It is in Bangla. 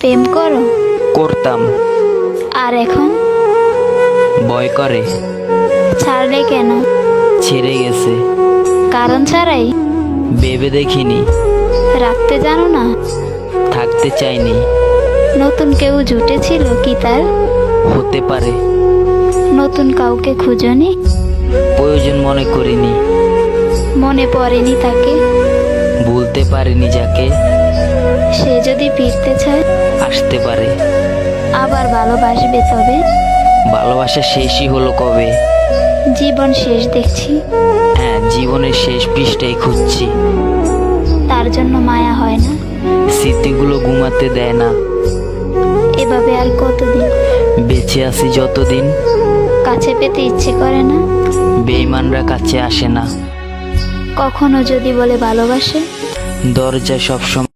প্রেম করো? করতাম, আর এখন ভয় করে। ছাড়লে কেন? ছেড়ে গেছে, কারণ ছাড়াই? ভেবে দেখিনি, রাখতে জানো না? থাকতে চাইনি। নতুন কেউ জুটেছিল কি তার? হতে পারে, নতুন কাউকে খুঁজনি? প্রয়োজন মনে করিনি। মনে পড়েনি তাকে? ভুলতে পারিনি যাকে। সে যদি ফিরতে চায় আসতে পারে, আবার ভালোবাসবে, তবে ভালোবাসা শেষই হলো কবে। জীবন শেষ দেখছি, হ্যাঁ, জীবনের শেষ পৃষ্ঠাই খুঁজছি। তার জন্য মায়া হয় না? স্মৃতিগুলো ঘুমাতে দেয় না। এভাবে আর কতদিন? বেঁচে আছি যতদিন, কাছে পেতে ইচ্ছে করে না? বেঈমানরা কাছে আসে না। কখনো যদি বলে ভালোবাসে, দরজায় সবসময়